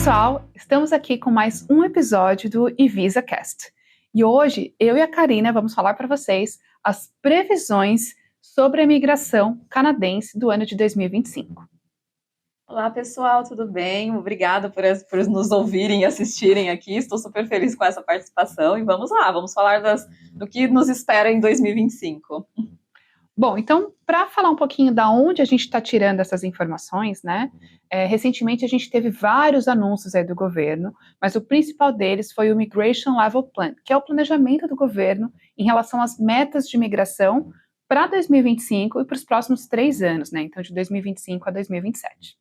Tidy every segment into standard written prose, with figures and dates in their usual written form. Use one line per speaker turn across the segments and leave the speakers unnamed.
pessoal, estamos aqui com mais um episódio do IvisaCast. E hoje, eu e a Karina vamos falar para vocês as previsões sobre a imigração canadense do ano de 2025.
Olá, pessoal, tudo bem? Obrigada por nos ouvirem e assistirem aqui. Estou super feliz com essa participação e vamos lá, vamos falar do que nos espera em 2025.
Bom, então, para falar um pouquinho da onde a gente está tirando essas informações, né? Recentemente a gente teve vários anúncios aí do governo, mas o principal deles foi o Migration Level Plan, que é o planejamento do governo em relação às metas de imigração para 2025 e para os próximos 3 anos, né? Então, de 2025 a 2027.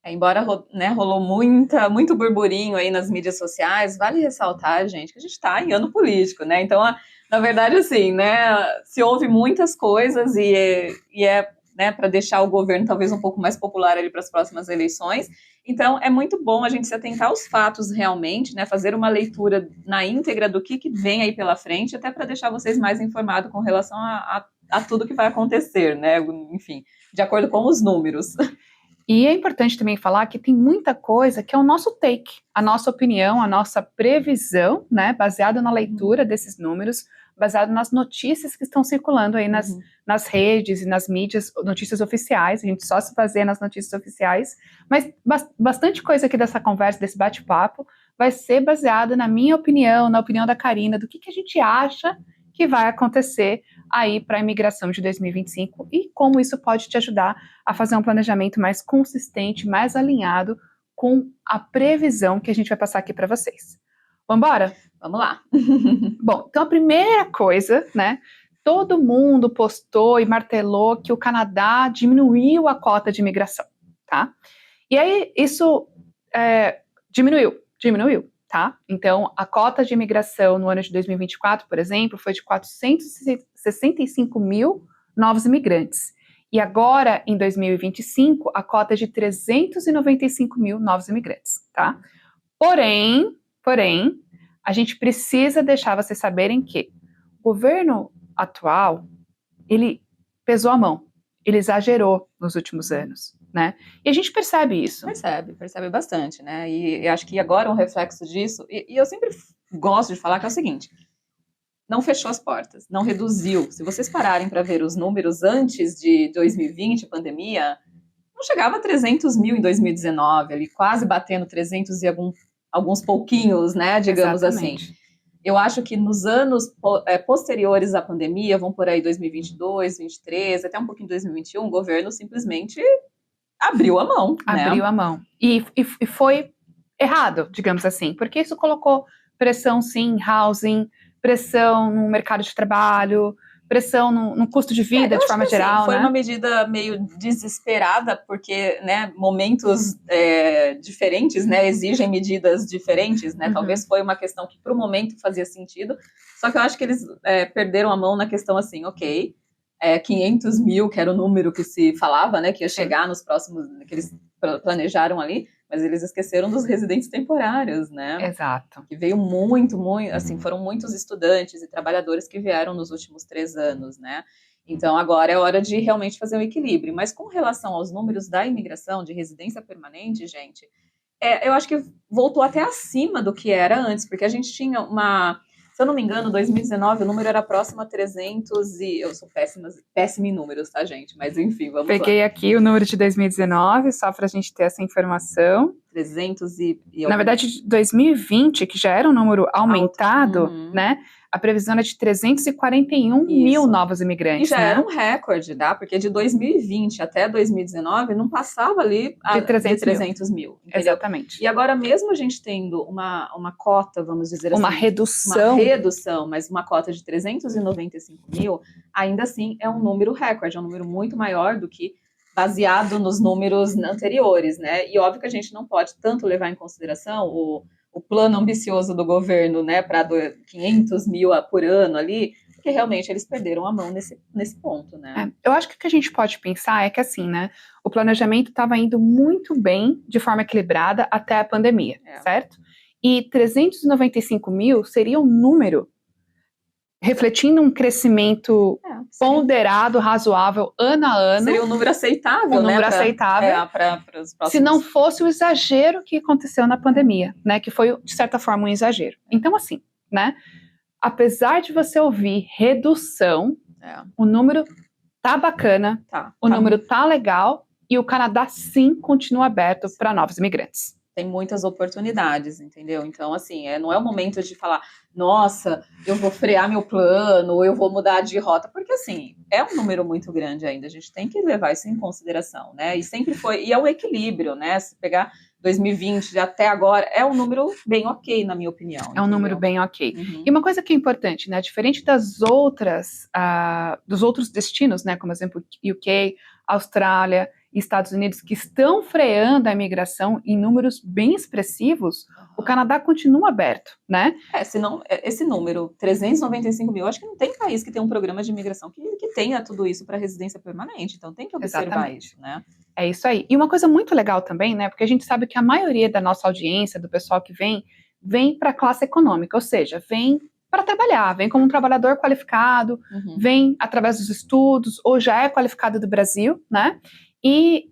Embora rolou muito burburinho aí nas mídias sociais, vale ressaltar, gente, que a gente está em ano político, né? Então, na verdade, assim, né, se ouve muitas coisas e é né, para deixar o governo talvez um pouco mais popular ali para as próximas eleições. Então, é muito bom a gente se atentar aos fatos realmente, né, fazer uma leitura na íntegra do que vem aí pela frente, até para deixar vocês mais informados com relação a tudo que vai acontecer, né? Enfim, de acordo com os números.
E é importante também falar que tem muita coisa que é o nosso take, a nossa opinião, a nossa previsão, né, baseada na leitura desses números, baseado nas notícias que estão circulando aí nas redes e nas mídias, notícias oficiais. A gente só se baseia nas notícias oficiais, mas bastante coisa aqui dessa conversa, desse bate-papo, vai ser baseada na minha opinião, na opinião da Karina, do que a gente acha que vai acontecer aí para a imigração de 2025 e como isso pode te ajudar a fazer um planejamento mais consistente, mais alinhado com a previsão que a gente vai passar aqui para vocês. Vamos embora?
Vamos lá.
Bom, então a primeira coisa, né? Todo mundo postou e martelou que o Canadá diminuiu a cota de imigração, tá? E aí isso diminuiu, tá? Então, a cota de imigração no ano de 2024, por exemplo, foi de 465 mil novos imigrantes. E agora, em 2025, a cota é de 395 mil novos imigrantes, tá? Porém, a gente precisa deixar vocês saberem que o governo atual, ele pesou a mão, ele exagerou nos últimos anos, né? E a gente percebe isso.
Percebe bastante, né? E acho que agora um reflexo disso, e eu sempre gosto de falar que é o seguinte, não fechou as portas, não reduziu. Se vocês pararem para ver os números antes de 2020, pandemia, não chegava a 300 mil em 2019, ali quase batendo 300 e alguns pouquinhos, né, digamos
Exatamente.
assim. Eu acho que nos anos posteriores à pandemia, vão por aí 2022, 2023, até um pouquinho 2021, o governo simplesmente abriu a mão, né?
Abriu a mão. E foi errado, digamos assim, porque isso colocou pressão, sim, em housing, pressão no mercado de trabalho, pressão no custo de vida, de forma geral,
assim, foi
né?
uma medida meio desesperada, porque, né, momentos diferentes, né, exigem medidas diferentes, né? Talvez foi uma questão que, para o momento, fazia sentido, só que eu acho que eles perderam a mão na questão assim, ok, 500 mil, que era o número que se falava, né, que ia chegar nos próximos, que eles planejaram ali, mas eles esqueceram dos residentes temporários, né?
Exato.
Que veio muito, assim, foram muitos estudantes e trabalhadores que vieram nos últimos 3 anos, né? Então, agora é hora de realmente fazer um equilíbrio. Mas com relação aos números da imigração, de residência permanente, gente, eu acho que voltou até acima do que era antes, porque a gente tinha se eu não me engano, 2019 o número era próximo a 300 e... Eu sou péssima em números, tá, gente? Mas enfim, vamos lá.
Peguei aqui o número de 2019, só para a gente ter essa informação.
300
Na verdade, 2020, que já era um número aumentado, né? A previsão é de 341 mil novos imigrantes.
E já era um recorde, tá? Porque de 2020 até 2019 não passava ali de 300 mil.
Exatamente.
E agora, mesmo a gente tendo uma cota, vamos dizer assim...
Uma redução,
mas uma cota de 395 mil, ainda assim é um número recorde, é um número muito maior do que baseado nos números anteriores, né? E óbvio que a gente não pode tanto levar em consideração o plano ambicioso do governo, né, para 500 mil por ano ali, porque realmente eles perderam a mão nesse ponto, né?
Eu acho que o que a gente pode pensar é que assim, né, o planejamento estava indo muito bem, de forma equilibrada, até a pandemia, certo? E 395 mil seria um número refletindo um crescimento ponderado, razoável, ano a ano.
Seria um número aceitável,
um número aceitável.
Para os próximos...
Se não fosse o exagero que aconteceu na pandemia, né? Que foi, de certa forma, um exagero. Então, assim, né? Apesar de você ouvir redução, o número tá bacana, o número tá legal, e o Canadá, sim, continua aberto para novos imigrantes.
Tem muitas oportunidades, entendeu? Então, assim, não é o momento de falar, nossa, eu vou frear meu plano, ou eu vou mudar de rota, porque, assim, é um número muito grande ainda, a gente tem que levar isso em consideração, né? E sempre foi, e é um equilíbrio, né? Se pegar 2020 até agora, é um número bem ok, na minha opinião.
É um número bem ok. E uma coisa que é importante, né? Diferente das outras, dos outros destinos, né? Como, exemplo, UK, Austrália, Estados Unidos, que estão freando a imigração em números bem expressivos, o Canadá continua aberto, né?
Senão, esse número, 395 mil, acho que não tem país que tenha um programa de imigração que tenha tudo isso para residência permanente, então tem que observar isso, né?
É isso aí. E uma coisa muito legal também, né, porque a gente sabe que a maioria da nossa audiência, do pessoal que vem para a classe econômica, ou seja, vem para trabalhar, vem como um trabalhador qualificado, vem através dos estudos, ou já é qualificado do Brasil, né? E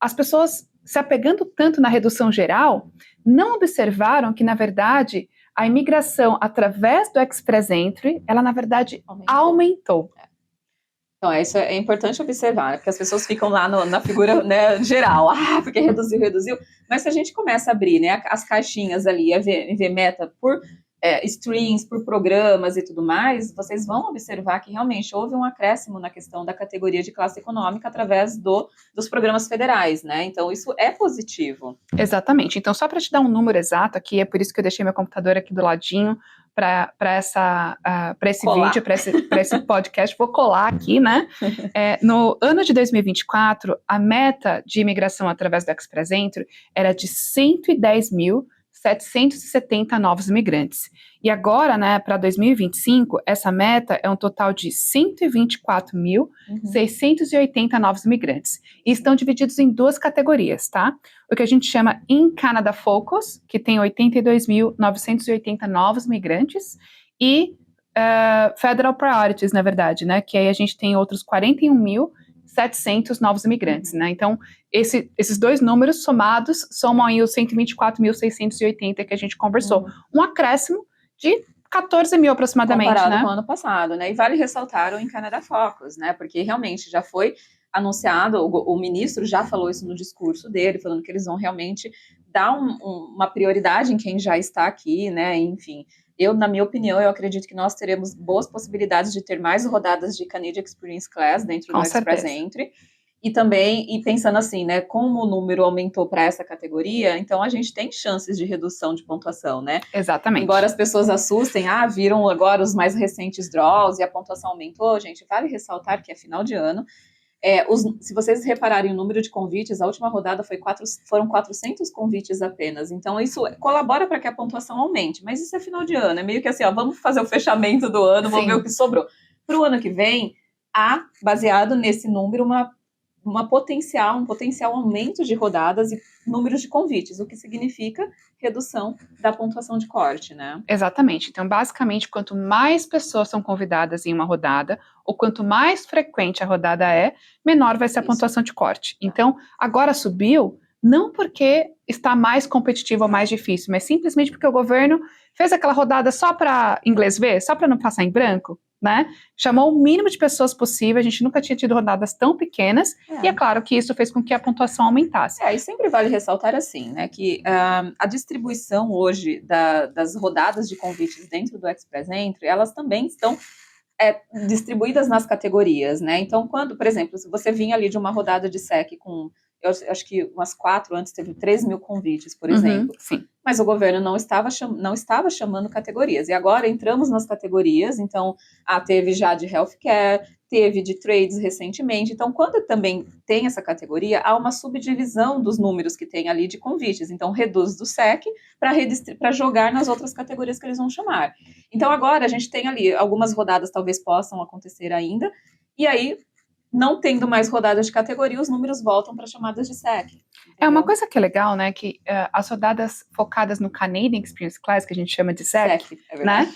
as pessoas, se apegando tanto na redução geral, não observaram que, na verdade, a imigração através do Express Entry, ela, na verdade, aumentou.
Então, isso é importante observar, porque as pessoas ficam lá na figura, né, geral, porque reduziu. Mas se a gente começa a abrir, né, as caixinhas ali, ver meta por streams, por programas e tudo mais, vocês vão observar que realmente houve um acréscimo na questão da categoria de classe econômica através dos programas federais, né? Então, isso é positivo.
Exatamente. Então, só para te dar um número exato aqui, é por isso que eu deixei meu computador aqui do ladinho, para esse vídeo, para esse podcast, vou colar aqui, né? No ano de 2024, a meta de imigração através do Express Entry era de 110.770 novos imigrantes. E agora, né, para 2025, essa meta é um total de 124.680 novos imigrantes. E estão divididos em duas categorias, tá? O que a gente chama In Canada Focus, que tem 82.980 novos imigrantes, e Federal Priorities, na verdade, né, que aí a gente tem outros 41.700 novos imigrantes, né? Então, esses dois números somados somam aí os 124.680 que a gente conversou. Um acréscimo de 14 mil aproximadamente,
comparado,
né?
Com o ano passado, né? E vale ressaltar o In Canada Focus, né? Porque realmente já foi anunciado, o ministro já falou isso no discurso dele, falando que eles vão realmente dar uma prioridade em quem já está aqui, né? Enfim, na minha opinião, eu acredito que nós teremos boas possibilidades de ter mais rodadas de Canadian Experience Class dentro do Express Entry. E também, pensando assim, né, como o número aumentou para essa categoria, então a gente tem chances de redução de pontuação, né?
Exatamente.
Embora as pessoas assustem, viram agora os mais recentes draws e a pontuação aumentou, gente, vale ressaltar que é final de ano. Se vocês repararem o número de convites, a última rodada foram 400 convites apenas, então isso colabora para que a pontuação aumente, mas isso é final de ano, é meio que assim, vamos fazer o fechamento do ano, vamos ver o que sobrou. Para o ano que vem, baseado nesse número, um potencial aumento de rodadas e números de convites, o que significa redução da pontuação de corte, né?
Exatamente. Então, basicamente, quanto mais pessoas são convidadas em uma rodada, ou quanto mais frequente a rodada menor vai ser a pontuação de corte. Então, agora subiu, não porque está mais competitivo ou mais difícil, mas simplesmente porque o governo fez aquela rodada só para inglês ver, só para não passar em branco, né? Chamou o mínimo de pessoas possível, a gente nunca tinha tido rodadas tão pequenas, e é claro que isso fez com que a pontuação aumentasse.
E sempre vale ressaltar assim, né, que a distribuição hoje das rodadas de convites dentro do Express Entry, elas também estão distribuídas nas categorias, né? Então, quando, por exemplo, se você vinha ali de uma rodada de SEC com, eu acho que umas 4 antes teve 3 mil convites, por exemplo.
Sim.
Mas o governo não estava chamando categorias. E agora entramos nas categorias, então, teve já de healthcare, teve de trades recentemente. Então, quando também tem essa categoria, há uma subdivisão dos números que tem ali de convites. Então, reduz do SEC para jogar nas outras categorias que eles vão chamar. Então, agora a gente tem ali algumas rodadas talvez possam acontecer ainda. E aí, não tendo mais rodadas de categoria, os números voltam para chamadas de SEC.
É uma coisa que é legal, né, que as rodadas focadas no Canadian Experience Class, que a gente chama de CEC, né,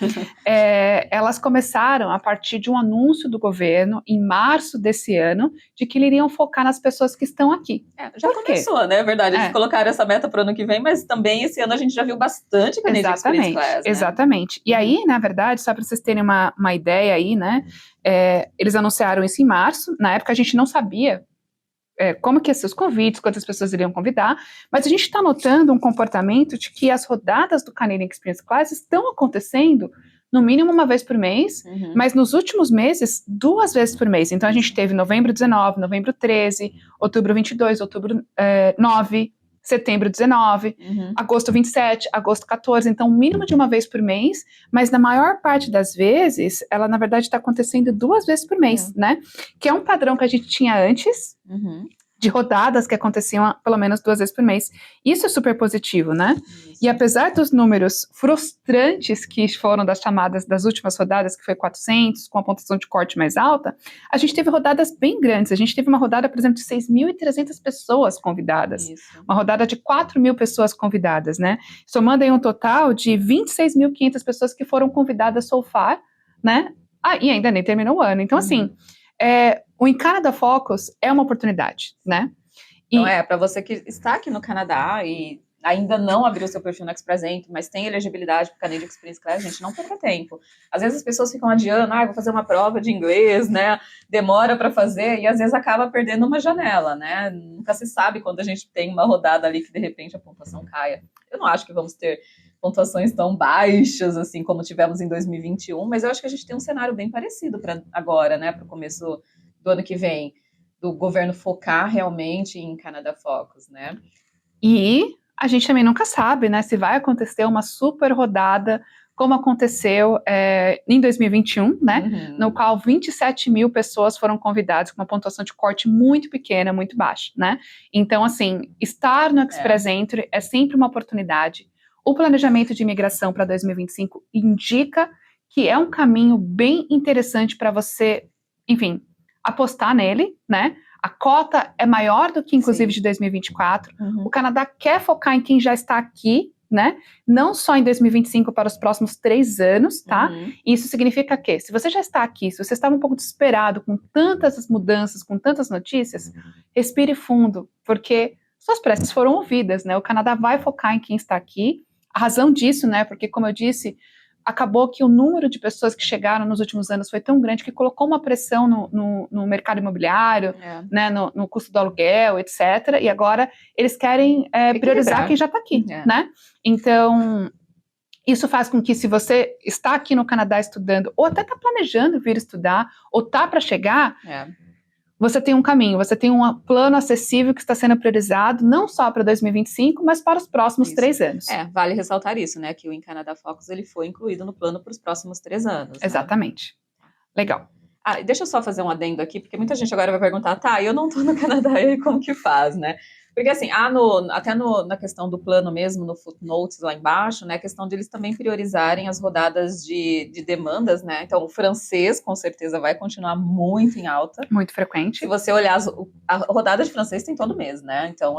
elas começaram a partir de um anúncio do governo em março desse ano, de que eles iriam focar nas pessoas que estão aqui.
Já começou, né, é verdade, eles colocaram essa meta para o ano que vem, mas também esse ano a gente já viu bastante Canadian Experience Class, né?
Exatamente. E aí, na verdade, só para vocês terem uma ideia aí, né, eles anunciaram isso em março, na época a gente não sabia como que ia ser os convites, quantas pessoas iriam convidar, mas a gente está notando um comportamento de que as rodadas do Canadian Experience Class estão acontecendo no mínimo uma vez por mês, mas nos últimos meses, 2 vezes por mês. Então a gente teve novembro 19, novembro 13, outubro 22, outubro 9, setembro 19, agosto 27, agosto 14, então mínimo de uma vez por mês, mas na maior parte das vezes, ela na verdade está acontecendo 2 vezes por mês, né? Que é um padrão que a gente tinha antes, de rodadas que aconteciam pelo menos 2 vezes por mês. Isso é super positivo, né? E apesar dos números frustrantes que foram das chamadas das últimas rodadas, que foi 400, com a pontuação de corte mais alta, a gente teve rodadas bem grandes. A gente teve uma rodada, por exemplo, de 6.300 pessoas convidadas. Uma rodada de 4.000 pessoas convidadas, né? Somando aí um total de 26.500 pessoas que foram convidadas so far, né? E ainda nem terminou o ano. Então, assim, o Em Canada Focus é uma oportunidade, né?
Então, para você que está aqui no Canadá e ainda não abriu seu perfil no Express, mas tem elegibilidade para o Canadian Experience Class, gente, não perca tempo. Às vezes as pessoas ficam adiando, vou fazer uma prova de inglês, né? Demora para fazer e às vezes acaba perdendo uma janela, né? Nunca se sabe quando a gente tem uma rodada ali que de repente a pontuação caia. Eu não acho que vamos ter pontuações tão baixas assim como tivemos em 2021, mas eu acho que a gente tem um cenário bem parecido para agora, né? Para o começo do ano que vem, do governo focar realmente em Canada Focus, né?
E a gente também nunca sabe, né, se vai acontecer uma super rodada, como aconteceu em 2021, né, no qual 27.000 pessoas foram convidadas com uma pontuação de corte muito pequena, muito baixa, né? Então, assim, estar no Express Entry é sempre uma oportunidade. O planejamento de imigração para 2025 indica que é um caminho bem interessante para você, enfim, apostar nele, né? A cota é maior do que, inclusive, de 2024. O Canadá quer focar em quem já está aqui, né? Não só em 2025, para os próximos 3 anos, tá? Isso significa que, se você já está aqui, se você estava um pouco desesperado com tantas mudanças, com tantas notícias, respire fundo, porque suas preces foram ouvidas, né? O Canadá vai focar em quem está aqui. A razão disso, né? Porque, como eu disse, acabou que o número de pessoas que chegaram nos últimos anos foi tão grande que colocou uma pressão no mercado imobiliário, né, no custo do aluguel, etc. E agora eles querem priorizar quem já está aqui, né? Então, isso faz com que, se você está aqui no Canadá estudando, ou até está planejando vir estudar, ou está para chegar, você tem um caminho, você tem um plano acessível que está sendo priorizado, não só para 2025, mas para os próximos 3 anos.
Vale ressaltar isso, né, que o Em Canada Focus ele foi incluído no plano para os próximos 3 anos.
Exatamente. Né? Legal.
Deixa eu só fazer um adendo aqui, porque muita gente agora vai perguntar, eu não estou no Canadá, e aí como que faz, né? Porque assim, na questão do plano mesmo, no footnotes lá embaixo, né, a questão de eles também priorizarem as rodadas de demandas, né, então o francês com certeza vai continuar muito em alta.
Muito frequente.
Se você olhar, a rodada de francês tem todo mês, né, então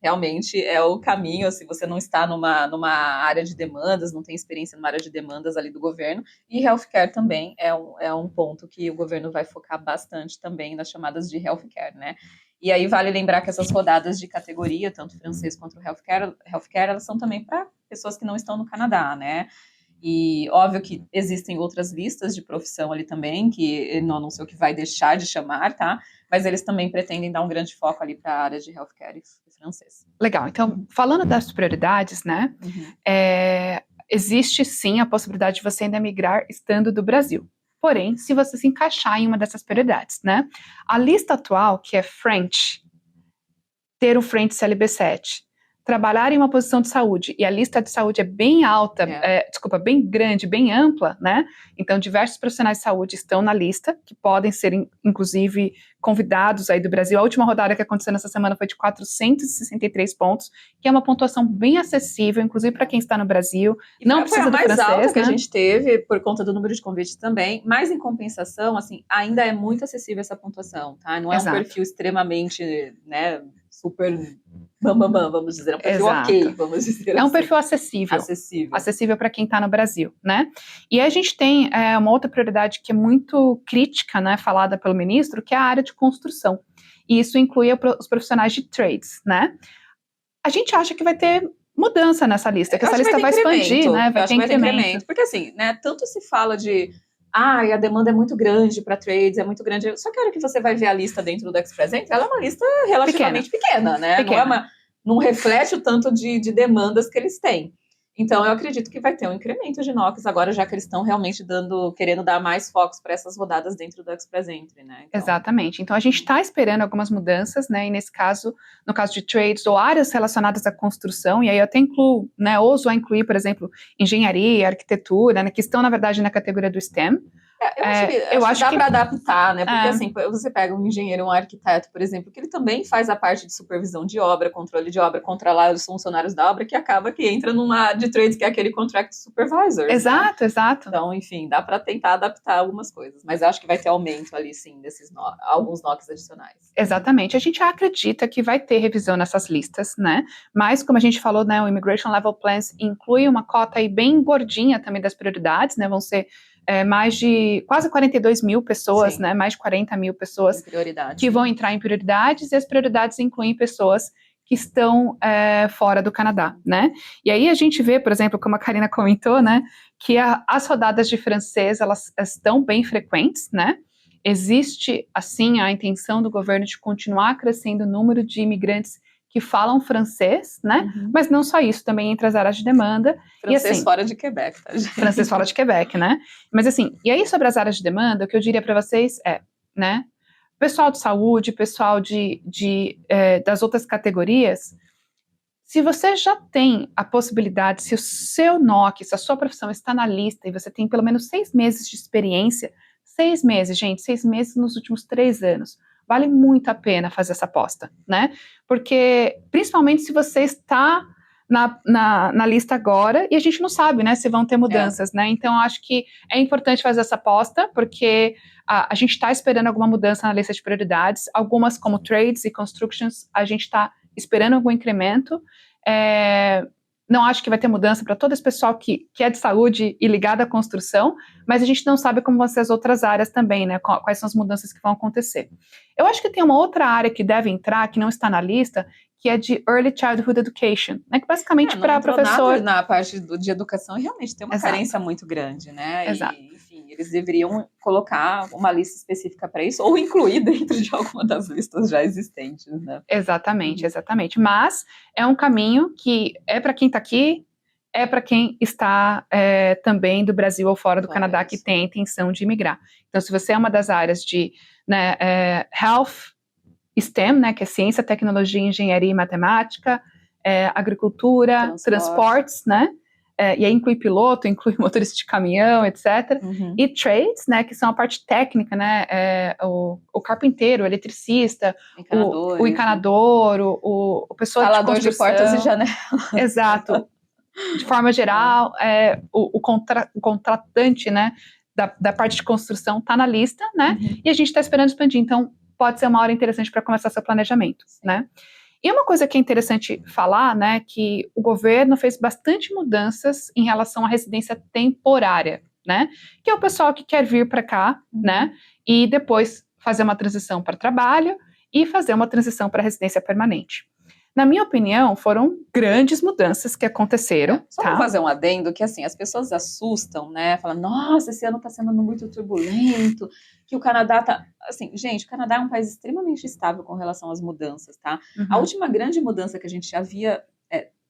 realmente é o caminho, se você não está numa área de demandas, não tem experiência numa área de demandas ali do governo, e healthcare também é um ponto que o governo vai focar bastante também nas chamadas de healthcare, né. E aí vale lembrar que essas rodadas de categoria, tanto francês quanto healthcare, elas são também para pessoas que não estão no Canadá, né? E óbvio que existem outras listas de profissão ali também, que ele não anunciou que vai deixar de chamar, tá? Mas eles também pretendem dar um grande foco ali para a área de healthcare e francês.
Legal, então, falando das prioridades, né? Existe sim a possibilidade de você ainda migrar estando do Brasil. Porém, se você se encaixar em uma dessas prioridades, né? A lista atual, que é French, ter o French CLB7, trabalhar em uma posição de saúde, e a lista de saúde é bem alta, bem grande, bem ampla, né? Então, diversos profissionais de saúde estão na lista, que podem ser, inclusive, convidados aí do Brasil. A última rodada que aconteceu nessa semana foi de 463 pontos, que é uma pontuação bem acessível, inclusive para quem está no Brasil. Não precisa do francês,
foi a mais alta que
né?
a gente teve, por conta do número de convites também, mas em compensação, assim, ainda é muito acessível essa pontuação, tá? Não é um perfil extremamente, né, super vamos dizer, é um perfil
Exato.
ok, vamos dizer
É um
assim.
perfil acessível. Acessível para quem está no Brasil, né? E a gente tem uma outra prioridade que é muito crítica, né, falada pelo ministro, que é a área de construção. E isso inclui os profissionais de trades, né? A gente acha que vai ter mudança nessa lista, que essa lista vai expandir, né? Vai ter incremento.
Porque assim, né, tanto se fala de a demanda é muito grande para trades, é muito grande. Só que a hora que você vai ver a lista dentro do Express Entry, ela é uma lista relativamente pequena, né? Não reflete o tanto de demandas que eles têm. Então, eu acredito que vai ter um incremento de NOCs agora, já que eles estão realmente querendo dar mais focos para essas rodadas dentro do Express Entry, né? Então...
Exatamente. Então, a gente está esperando algumas mudanças, né? E nesse caso, no caso de trades ou áreas relacionadas à construção, e aí eu até incluo, né? Ouso a incluir, por exemplo, engenharia, arquitetura, né? Que estão, na verdade, na categoria do STEM.
Eu acho que dá para adaptar, né? Porque assim, você pega um engenheiro, um arquiteto, por exemplo, que ele também faz a parte de supervisão de obra, controle de obra, controlar os funcionários da obra, que acaba que entra numa de trades, que é aquele contract supervisor.
Exato, né? Exato.
Então, enfim, dá para tentar adaptar algumas coisas, mas acho que vai ter aumento ali, sim, alguns NOCs adicionais.
Exatamente. A gente acredita que vai ter revisão nessas listas, né? Mas, como a gente falou, né, o Immigration Level Plans inclui uma cota aí bem gordinha também das prioridades, né? Vão ser mais de quase 42 mil pessoas, sim, né? Mais de 40 mil pessoas que vão entrar em prioridades, e as prioridades incluem pessoas que estão fora do Canadá, né? E aí a gente vê, por exemplo, como a Karina comentou, né, que as rodadas de francês, elas estão bem frequentes, né? Existe, assim, a intenção do governo de continuar crescendo o número de imigrantes que falam francês, né? Uhum. Mas não só isso, também entre as áreas de demanda.
Francês
e, assim,
fora de Quebec, tá, gente?
Francês fora de Quebec, né? Mas assim, e aí sobre as áreas de demanda, o que eu diria para vocês né? Pessoal de saúde, pessoal das outras categorias, se você já tem a possibilidade, se o seu NOC, se a sua profissão está na lista e você tem pelo menos 6 meses de experiência, 6 meses, gente, 6 meses nos últimos 3 anos, vale muito a pena fazer essa aposta, né? Porque, principalmente se você está na lista agora, e a gente não sabe, né, se vão ter mudanças, né? Então, acho que é importante fazer essa aposta, porque a gente está esperando alguma mudança na lista de prioridades, algumas como trades e constructions, a gente está esperando algum incremento. Não acho que vai ter mudança para todo esse pessoal que é de saúde e ligado à construção, mas a gente não sabe como vão ser as outras áreas também, né? Quais são as mudanças que vão acontecer. Eu acho que tem uma outra área que deve entrar, que não está na lista, que é de Early Childhood Education, né? Que basicamente para professor...
Na parte de educação, realmente tem uma carência muito grande, né?
Exato.
E, enfim, eles deveriam colocar uma lista específica para isso, ou incluir dentro de alguma das listas já existentes, né?
Exatamente, exatamente. Mas é um caminho que é para quem está aqui, é para quem está também do Brasil ou fora do Canadá, que tem a intenção de imigrar. Então, se você é uma das áreas de health, STEM, né, que é ciência, tecnologia, engenharia e matemática, agricultura, transportes, né, e aí inclui piloto, inclui motorista de caminhão, etc. Uhum. E trades, né, que são a parte técnica, né, o carpinteiro, o eletricista, o encanador, o pessoa
instalador de portas e janelas.
Exato. De forma geral, o contratante, né, da parte de construção está na lista, né, e a gente está esperando expandir. Então, pode ser uma hora interessante para começar seu planejamento, né? E uma coisa que é interessante falar, né, que o governo fez bastante mudanças em relação à residência temporária, né, que é o pessoal que quer vir para cá, né, e depois fazer uma transição para trabalho e fazer uma transição para residência permanente. Na minha opinião, foram grandes mudanças que aconteceram.
Só para fazer um adendo, que assim, as pessoas assustam, né? Falam, nossa, esse ano está sendo muito turbulento, que o Canadá tá... Assim, gente, o Canadá é um país extremamente estável com relação às mudanças, tá? Uhum. A última grande mudança que a gente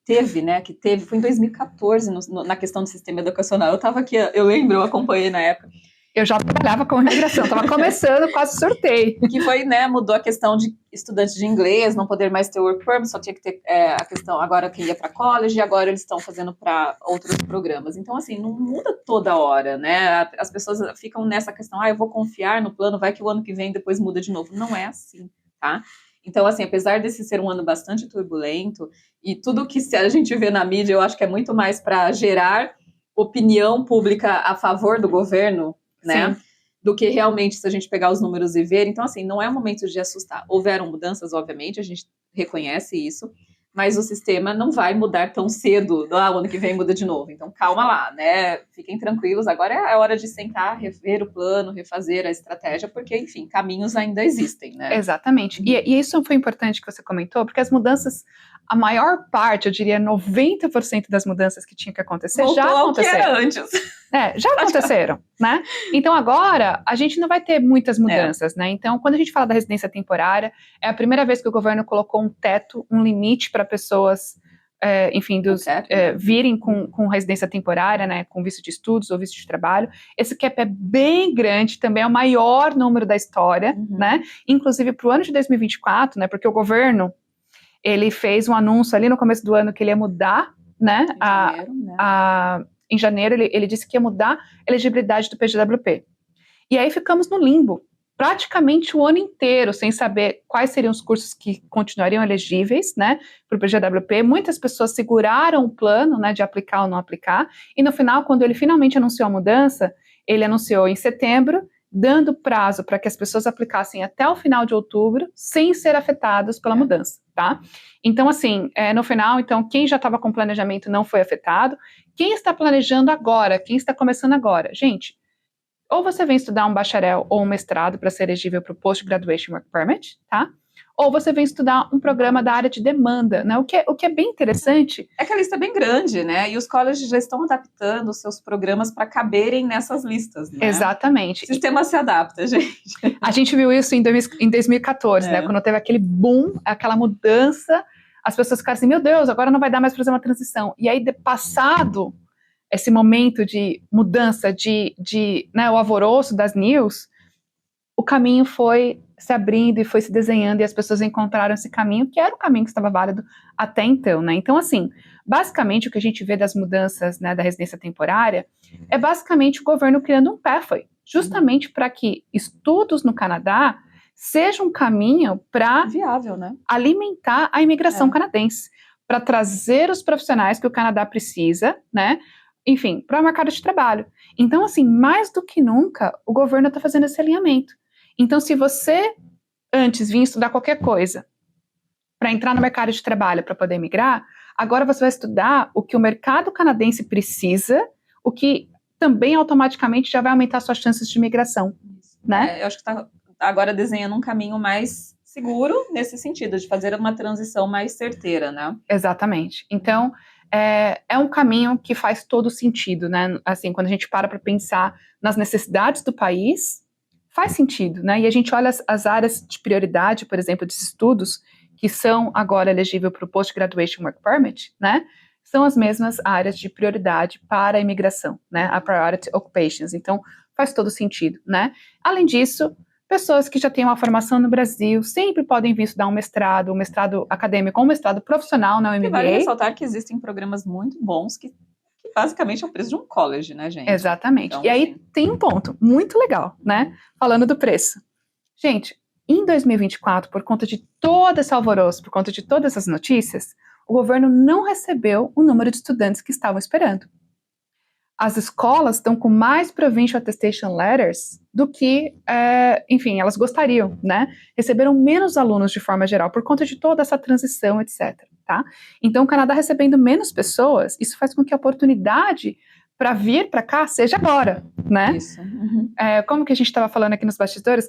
teve, né? Foi em 2014, na questão do sistema educacional. Eu estava aqui, eu lembro, eu acompanhei na época.
Eu já trabalhava com imigração, estava começando, quase sorteio.
Que foi, né, mudou a questão de estudantes de inglês, não poder mais ter work permit, só tinha que ter a questão agora quem ia para college, e agora eles estão fazendo para outros programas. Então, assim, não muda toda hora, né? As pessoas ficam nessa questão, eu vou confiar no plano, vai que o ano que vem depois muda de novo. Não é assim, tá? Então, assim, apesar desse ser um ano bastante turbulento, e tudo que a gente vê na mídia, eu acho que é muito mais para gerar opinião pública a favor do governo, né? Sim. Do que realmente se a gente pegar os números e ver. Então, assim, não é um momento de assustar. Houveram mudanças, obviamente, a gente reconhece isso, mas o sistema não vai mudar tão cedo, o ano que vem muda de novo. Então, calma lá, né? Fiquem tranquilos, agora é a hora de sentar, rever o plano, refazer a estratégia, porque, enfim, caminhos ainda existem, né?
Exatamente. E isso foi importante que você comentou, porque as mudanças, a maior parte, eu diria 90% das mudanças que tinham que acontecer
Voltou
já
ao que
aconteceram.
era antes.
Já aconteceram, né? Então agora a gente não vai ter muitas mudanças, né? Então, quando a gente fala da residência temporária, é a primeira vez que o governo colocou um teto, um limite para pessoas, enfim, virem com residência temporária, né? Com visto de estudos ou visto de trabalho. Esse cap é bem grande, também é o maior número da história, né? Inclusive para o ano de 2024, né? Porque o governo ele fez um anúncio ali no começo do ano que ele ia mudar, né? Em janeiro, ele disse que ia mudar a elegibilidade do PGWP. E aí ficamos no limbo, praticamente o ano inteiro, sem saber quais seriam os cursos que continuariam elegíveis, né, para o PGWP. Muitas pessoas seguraram o plano, né, de aplicar ou não aplicar, e no final, quando ele finalmente anunciou a mudança, ele anunciou em setembro, dando prazo para que as pessoas aplicassem até o final de outubro, sem ser afetados pela mudança, tá? Então, assim, no final, então, quem já estava com planejamento não foi afetado. Quem está planejando agora, quem está começando agora, gente, ou você vem estudar um bacharel ou um mestrado para ser elegível para o Post Graduation Work Permit, tá? Ou você vem estudar um programa da área de demanda, né? O que é bem interessante.
É que a lista é bem grande, né? E os colleges já estão adaptando os seus programas para caberem nessas listas, né?
Exatamente.
O sistema se adapta, gente.
A gente viu isso em 2014, né? Quando teve aquele boom, aquela mudança, as pessoas ficaram assim, meu Deus, agora não vai dar mais para fazer uma transição. E aí, passado esse momento de mudança, né, o alvoroço das news, o caminho foi se abrindo e foi se desenhando e as pessoas encontraram esse caminho, que era o caminho que estava válido até então, né? Então, assim, basicamente o que a gente vê das mudanças, né, da residência temporária é basicamente o governo criando um pathway, justamente para que estudos no Canadá sejam um caminho para
viável, né,
alimentar a imigração canadense, para trazer os profissionais que o Canadá precisa, né? Enfim, para o mercado de trabalho. Então, assim, mais do que nunca, o governo está fazendo esse alinhamento. Então, se você antes vinha estudar qualquer coisa para entrar no mercado de trabalho, para poder migrar, agora você vai estudar o que o mercado canadense precisa, o que também automaticamente já vai aumentar suas chances de migração, né?
Eu acho que está agora desenhando um caminho mais seguro nesse sentido, de fazer uma transição mais certeira, né?
Exatamente. Então, é um caminho que faz todo sentido, né? Assim, quando a gente para pensar nas necessidades do país, faz sentido, né? E a gente olha as áreas de prioridade, por exemplo, de estudos, que são agora elegíveis para o Post Graduation Work Permit, né? São as mesmas áreas de prioridade para a imigração, né? A Priority Occupations. Então, faz todo sentido, né? Além disso, pessoas que já têm uma formação no Brasil sempre podem vir estudar um mestrado acadêmico ou um mestrado profissional na UMBA.
Vale ressaltar que existem programas muito bons que basicamente é o preço de um college, né, gente?
Exatamente. Então, e aí assim, tem um ponto muito legal, né? Falando do preço. Gente, em 2024, por conta de todo esse alvoroço, por conta de todas essas notícias, o governo não recebeu o número de estudantes que estavam esperando. As escolas estão com mais Provincial Attestation Letters do que, enfim, elas gostariam, né? Receberam menos alunos de forma geral, por conta de toda essa transição, etc. Tá? Então, o Canadá recebendo menos pessoas, isso faz com que a oportunidade para vir para cá seja agora, né?
Isso.
Como que a gente estava falando aqui nos bastidores,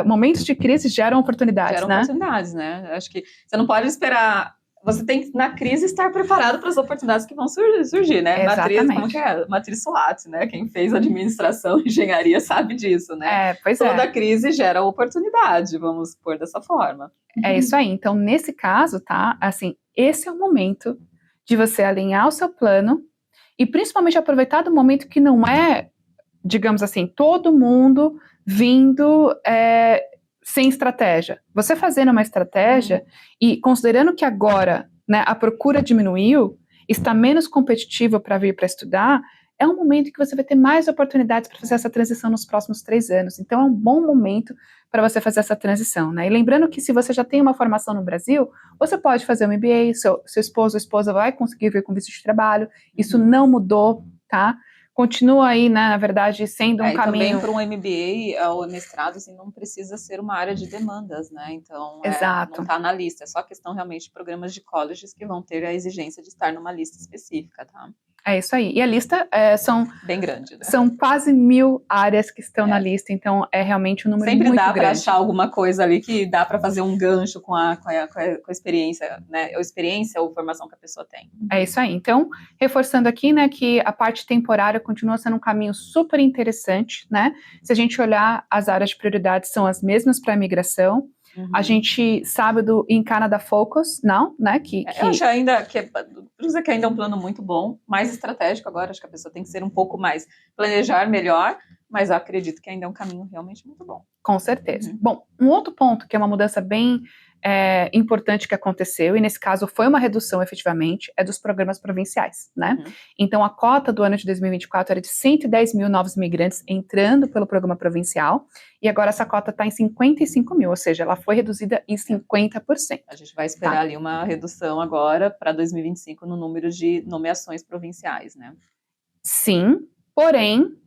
momentos de crise geram oportunidades, né?
Oportunidades, né? Acho que você não pode esperar. Você tem que, na crise, estar preparado para as oportunidades que vão surgir, né?
Exatamente.
Como que é? Matriz SWOT, né? Quem fez administração e engenharia sabe disso, né? Toda crise gera oportunidade, vamos pôr dessa forma.
É isso aí. Então, nesse caso, tá? Assim, esse é o momento de você alinhar o seu plano e principalmente aproveitar do momento que não é, digamos assim, todo mundo vindo sem estratégia. Você fazendo uma estratégia e considerando que agora, né, a procura diminuiu, está menos competitiva para vir para estudar, é um momento que você vai ter mais oportunidades para fazer essa transição nos próximos 3 anos. Então, é um bom momento para você fazer essa transição, né? E lembrando que se você já tem uma formação no Brasil, você pode fazer um MBA, seu esposo ou esposa vai conseguir vir com visto de trabalho, isso não mudou, tá? continua aí, né, na verdade, sendo um
E
caminho...
também para um MBA ou mestrado, assim, não precisa ser uma área de demandas, né? Então,
Exato.
não está na lista. É só questão realmente de programas de colleges que vão ter a exigência de estar numa lista específica, tá?
É isso aí. E a lista são...
Bem grande, né?
São quase 1000 áreas que estão na lista, então é realmente um número
Sempre
muito
dá para
grande.
achar alguma coisa ali que dá para fazer um gancho com a experiência, né? Ou experiência ou formação que a pessoa tem.
É isso aí. Então, reforçando aqui, né, que a parte temporária continua sendo um caminho super interessante, né? Se a gente olhar, as áreas de prioridade são as mesmas para a imigração. A gente sabe do em Canada Focus, não, né?
Eu acho ainda que ainda é um plano muito bom, mais estratégico agora. Acho que a pessoa tem que ser um pouco mais planejar melhor, mas eu acredito que ainda é um caminho realmente muito bom.
Com certeza. Bom, um outro ponto que é uma mudança bem importante que aconteceu, e nesse caso foi uma redução efetivamente, é dos programas provinciais, né? Então a cota do ano de 2024 era de 110 mil novos imigrantes entrando pelo programa provincial, e agora essa cota está em 55 mil, ou seja, ela foi reduzida em 50%.
A gente vai esperar ali uma redução agora para 2025 no número de nomeações provinciais, né?
Sim, porém,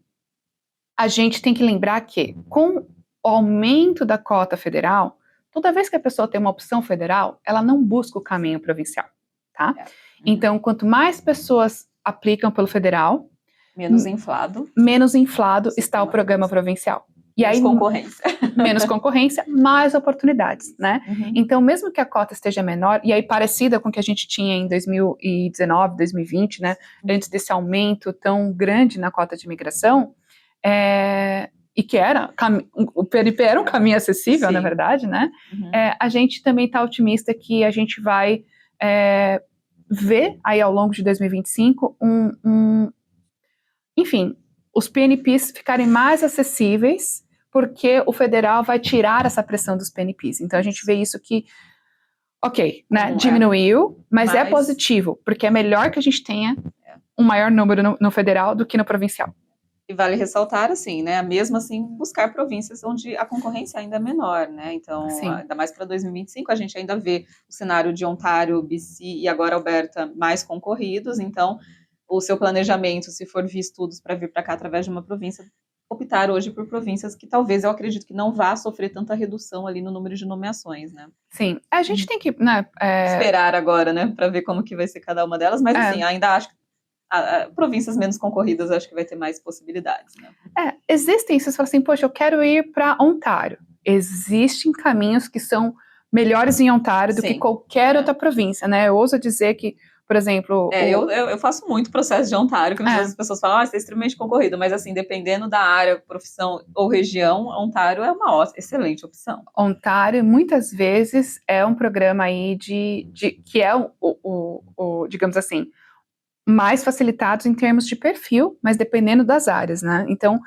a gente tem que lembrar que com o aumento da cota federal, toda vez que a pessoa tem uma opção federal, ela não busca o caminho provincial, tá? Então, quanto mais pessoas aplicam pelo federal,
menos inflado
está o programa provincial. E
menos
aí,
concorrência.
Menos concorrência, mais oportunidades, né? Então, mesmo que a cota esteja menor, e aí parecida com o que a gente tinha em 2019, 2020, né? Antes desse aumento tão grande na cota de imigração, e que o PNP era um caminho acessível, na verdade, né? A gente também está otimista que a gente vai ver aí ao longo de 2025 enfim, os PNPs ficarem mais acessíveis, porque o federal vai tirar essa pressão dos PNPs. Então a gente vê isso que, ok, né, diminuiu, mas é positivo, porque é melhor que a gente tenha um maior número no federal do que no provincial.
E vale ressaltar, assim, né, mesmo assim, buscar províncias onde a concorrência ainda é menor, né, então, ainda mais para 2025, a gente ainda vê o cenário de Ontário, BC e agora Alberta mais concorridos, então, o seu planejamento, se for vir estudos para vir para cá através de uma província, optar hoje por províncias que talvez eu acredito que não vá sofrer tanta redução ali no número de nomeações, né.
Sim, a gente tem que, né,
esperar agora, né, para ver como que vai ser cada uma delas, mas assim, ainda acho que províncias menos concorridas, acho que vai ter mais possibilidades, né?
Existem, vocês falam assim, poxa, eu quero ir para Ontário. Existem caminhos que são melhores em Ontário do que qualquer outra província, né? Eu ouso dizer que, por exemplo...
Eu faço muito processo de Ontário, que as pessoas falam, isso é extremamente concorrido, mas assim, dependendo da área, profissão ou região, Ontário é uma excelente opção.
Ontário, muitas vezes, é um programa aí que é digamos assim, mais facilitados em termos de perfil, mas dependendo das áreas, né? Então,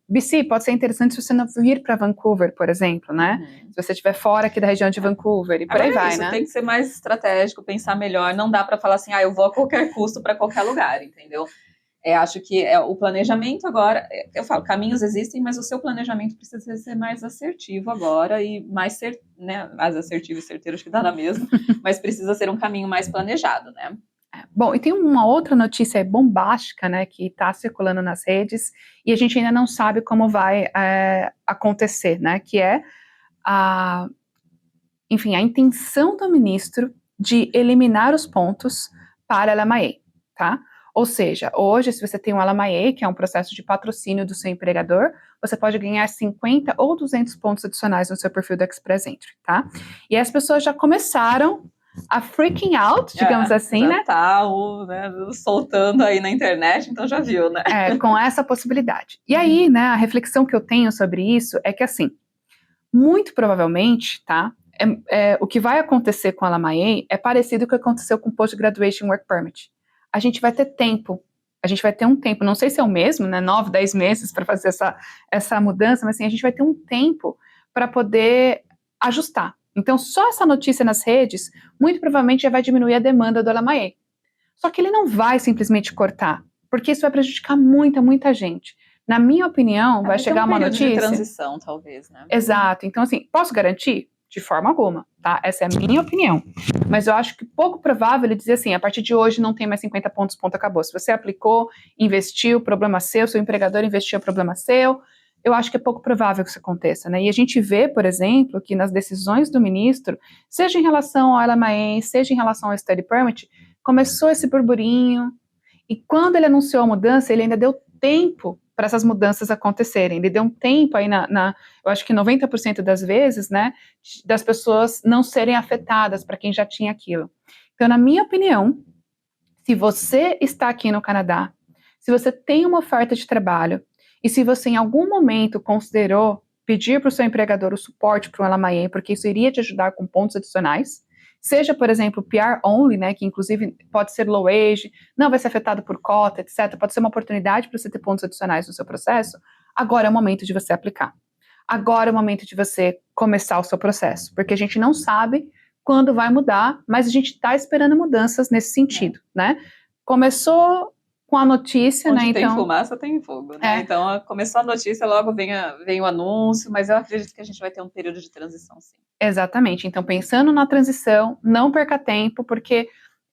BC pode ser interessante se você não vir para Vancouver, por exemplo, né? Se você estiver fora aqui da região de Vancouver e por aí vai, né?
Tem que ser mais estratégico, pensar melhor, não dá para falar assim, eu vou a qualquer custo para qualquer lugar, entendeu? Acho que o planejamento agora, eu falo, caminhos existem, mas o seu planejamento precisa ser mais assertivo agora e mais, né, mais assertivo e certeiro, acho que dá na mesma, mas precisa ser um caminho mais planejado, né?
Bom, e tem uma outra notícia bombástica, né, que está circulando nas redes e a gente ainda não sabe como vai acontecer, né, que é a intenção do ministro de eliminar os pontos para a LMIA, tá? Ou seja, hoje, se você tem um LMIA, que é um processo de patrocínio do seu empregador, você pode ganhar 50 ou 200 pontos adicionais no seu perfil do Express Entry, tá? E as pessoas já começaram a freaking out, digamos assim, né?
Tá soltando aí na internet, então já viu, né?
Com essa possibilidade. E aí, né, a reflexão que eu tenho sobre isso é que, assim, muito provavelmente, tá, o que vai acontecer com a LMIA é parecido com o que aconteceu com o Post Graduation Work Permit. A gente vai ter tempo, um tempo, não sei se é o mesmo, né, 9, 10 meses para fazer essa mudança, mas assim, a gente vai ter um tempo para poder ajustar. Então, só essa notícia nas redes, muito provavelmente já vai diminuir a demanda do LMIA. Só que ele não vai simplesmente cortar, porque isso vai prejudicar muita gente. Na minha opinião, vai chegar uma notícia...
de transição, talvez, né?
Exato. Então, assim, posso garantir? de forma alguma, tá? Essa é a minha opinião. Mas eu acho que pouco provável ele dizer assim, a partir de hoje não tem mais 50 pontos, ponto, acabou. Se você aplicou, investiu, problema seu, seu empregador investiu, problema seu. Eu acho que é pouco provável que isso aconteça, né? E a gente vê, por exemplo, que nas decisões do ministro, seja em relação ao LMAE, seja em relação ao study permit, começou esse burburinho, e quando ele anunciou a mudança, ele ainda deu tempo para essas mudanças acontecerem. Ele deu um tempo aí eu acho que 90% das vezes, né, das pessoas não serem afetadas para quem já tinha aquilo. Então, na minha opinião, se você está aqui no Canadá, se você tem uma oferta de trabalho, e se você em algum momento considerou pedir para o seu empregador o suporte para o LMIA, porque isso iria te ajudar com pontos adicionais, seja, por exemplo, PR only, né, que inclusive pode ser low age, não vai ser afetado por cota, etc., pode ser uma oportunidade para você ter pontos adicionais no seu processo, agora é o momento de você aplicar. Agora é o momento de você começar o seu processo, porque a gente não sabe quando vai mudar, mas a gente está esperando mudanças nesse sentido, né? Começou com a notícia,
onde
né?
Tem
então,
fumaça, tem fogo, né? Então, começou a notícia, logo vem o anúncio, mas eu acredito que a gente vai ter um período de transição, sim.
Exatamente. Então, pensando na transição, não perca tempo, porque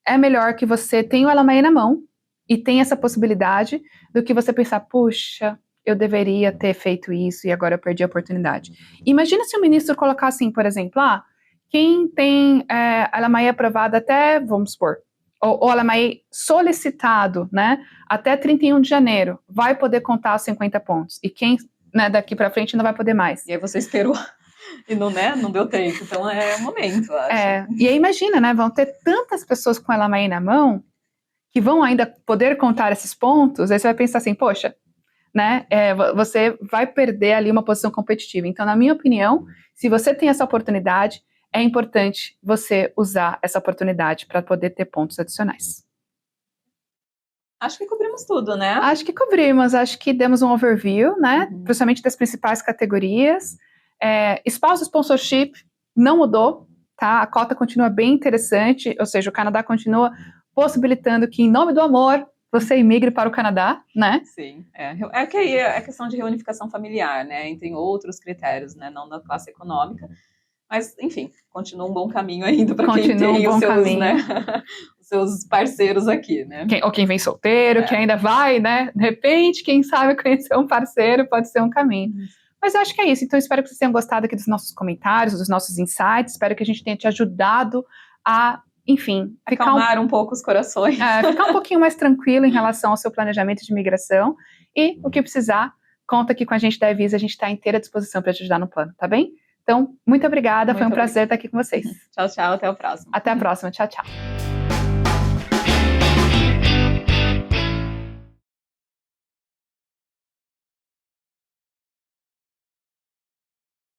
é melhor que você tenha o LMAE na mão e tenha essa possibilidade do que você pensar, puxa, eu deveria ter feito isso e agora eu perdi a oportunidade. Imagina se o ministro colocar assim, por exemplo, quem tem LMAE aprovado até, vamos supor, ou LMAE solicitado, né, até 31 de janeiro, vai poder contar os 50 pontos. E quem, né, daqui para frente não vai poder mais.
E aí você esperou e não deu tempo. Então é o momento, eu acho.
E aí imagina, né, vão ter tantas pessoas com LMAE na mão que vão ainda poder contar esses pontos, aí você vai pensar assim, poxa, né, você vai perder ali uma posição competitiva. Então, na minha opinião, se você tem essa oportunidade, é importante você usar essa oportunidade para poder ter pontos adicionais.
Acho que cobrimos tudo, né?
Acho que cobrimos, acho que demos um overview, né, principalmente das principais categorias. Spouse sponsorship não mudou, tá? A cota continua bem interessante, ou seja, o Canadá continua possibilitando que, em nome do amor, você imigre para o Canadá, né?
Sim, é que aí é questão de reunificação familiar, né? Entre outros critérios, né? Não da classe econômica. Mas, enfim, continua um bom caminho ainda para quem tem os seus, né, os seus parceiros aqui, né?
Ou quem vem solteiro, que ainda vai, né? De repente, quem sabe conhecer um parceiro pode ser um caminho. Mas eu acho que é isso. Então, espero que vocês tenham gostado aqui dos nossos comentários, dos nossos insights. Espero que a gente tenha te ajudado a, enfim,
acalmar um pouco os corações.
Ficar um pouquinho mais tranquilo em relação ao seu planejamento de imigração. E o que precisar, conta aqui com a gente da Evisa. A gente está inteira à disposição para te ajudar no plano, tá bem? Então, muito obrigada. Foi um prazer estar aqui com vocês.
Tchau, tchau. Até a próxima.
Até a próxima. Tchau, tchau.